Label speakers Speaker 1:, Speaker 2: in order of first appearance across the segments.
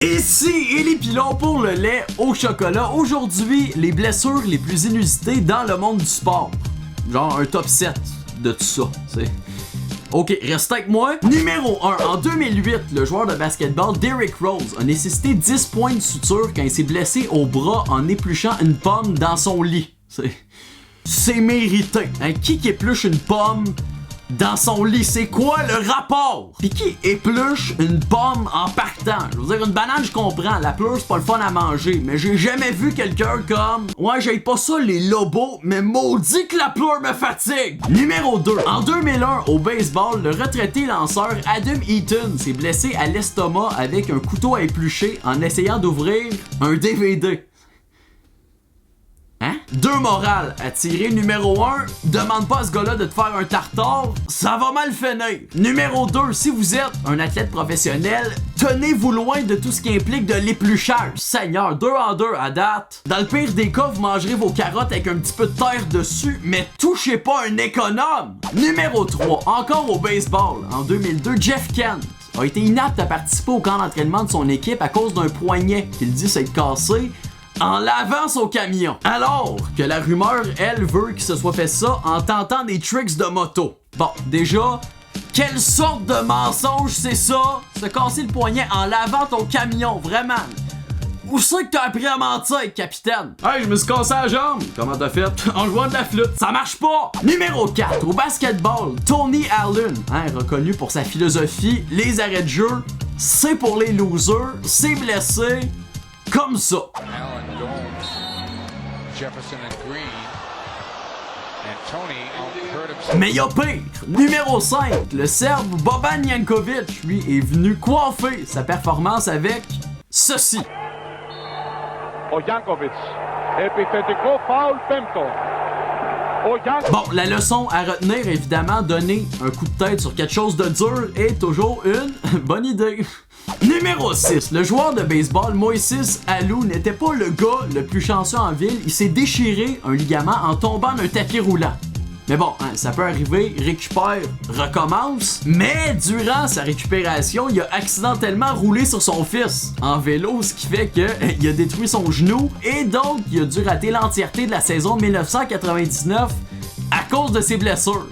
Speaker 1: Ici Élie Pilon pour le lait au chocolat. Aujourd'hui, les blessures les plus inusitées dans le monde du sport. Genre un top 7 de tout ça, t'sais. Ok, restez avec moi. Numéro 1. En 2008, le joueur de basketball Derrick Rose a nécessité 10 points de suture quand il s'est blessé au bras en épluchant une pomme dans son lit. C'est mérité. Hein? Qui épluche une pomme dans son lit? C'est quoi le rapport? Pis qui épluche une pomme en partant? Je veux dire, une banane, je comprends. La pleure, c'est pas le fun à manger. Mais j'ai jamais vu quelqu'un comme... Ouais, j'aille pas ça, les lobos, mais maudit que la pleure me fatigue! Numéro 2. En 2001, au baseball, le retraité lanceur Adam Eaton s'est blessé à l'estomac avec un couteau à éplucher en essayant d'ouvrir un DVD. Hein? 2 morales à tirer. Numéro 1, demande pas à ce gars-là de te faire un tartare, ça va mal finir. Numéro 2, si vous êtes un athlète professionnel, tenez-vous loin de tout ce qui implique de l'épluchage. Seigneur, 2 en 2 à date. Dans le pire des cas, vous mangerez vos carottes avec un petit peu de terre dessus, mais touchez pas un économe. Numéro 3, encore au baseball. En 2002, Jeff Kent a été inapte à participer au camp d'entraînement de son équipe à cause d'un poignet qu'il dit s'être cassé en lavant son camion. Alors que la rumeur, elle, veut qu'il se soit fait ça en tentant des tricks de moto. Bon, déjà, quelle sorte de mensonge c'est ça? Se casser le poignet en lavant ton camion, vraiment. Où c'est que t'as appris à mentir, capitaine? Hey, je me suis cassé la jambe. Comment t'as fait? En jouant de la flûte. Ça marche pas! Numéro 4. Au basketball, Tony Allen, reconnu pour sa philosophie, les arrêts de jeu, c'est pour les losers, c'est blessé, comme ça.
Speaker 2: Allen, Gomes, Jefferson and Green, and Tony hurt himself.
Speaker 1: Mais y'a pire! Numéro 5, le Serbe Boban Jankovic, lui, est venu coiffer sa performance avec ceci.
Speaker 3: Ο Γιάνκοβιτς, επιθετικό φάουλ πέμπτο.
Speaker 1: Bon, la leçon à retenir, évidemment, donner un coup de tête sur quelque chose de dur est toujours une bonne idée. Numéro 6, le joueur de baseball Moises Alou n'était pas le gars le plus chanceux en ville, il s'est déchiré un ligament en tombant d'un tapis roulant. Mais bon, ça peut arriver, récupère, recommence. Mais durant sa récupération, il a accidentellement roulé sur son fils en vélo, ce qui fait qu'il a détruit son genou et donc il a dû rater l'entièreté de la saison 1999 à cause de ses blessures.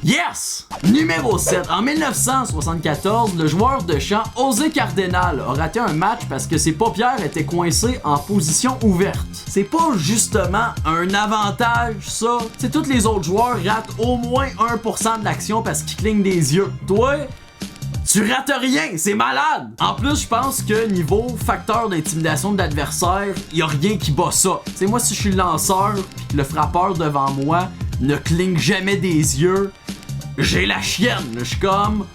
Speaker 1: Yes! Numéro 7. En 1974, le joueur de chant José Cardenal a raté un match parce que ses paupières étaient coincées en position ouverte. C'est pas justement un avantage, ça. C'est tous les autres joueurs ratent au moins 1% de l'action parce qu'ils clignent des yeux. Toi, tu rates rien, c'est malade! En plus, je pense que niveau facteur d'intimidation de l'adversaire, y a rien qui bat ça. C'est moi, si je suis le lanceur pis que le frappeur devant moi ne cligne jamais des yeux, j'ai la chienne. Je suis comme...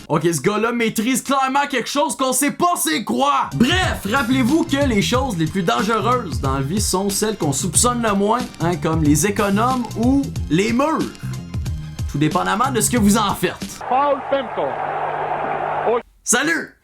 Speaker 1: Ok, ce gars-là maîtrise clairement quelque chose qu'on sait pas c'est quoi! Bref, rappelez-vous que les choses les plus dangereuses dans la vie sont celles qu'on soupçonne le moins, comme les économes ou les murs. Tout dépendamment de ce que vous en faites.
Speaker 3: Φάουλ πέμπτο.
Speaker 1: Salut!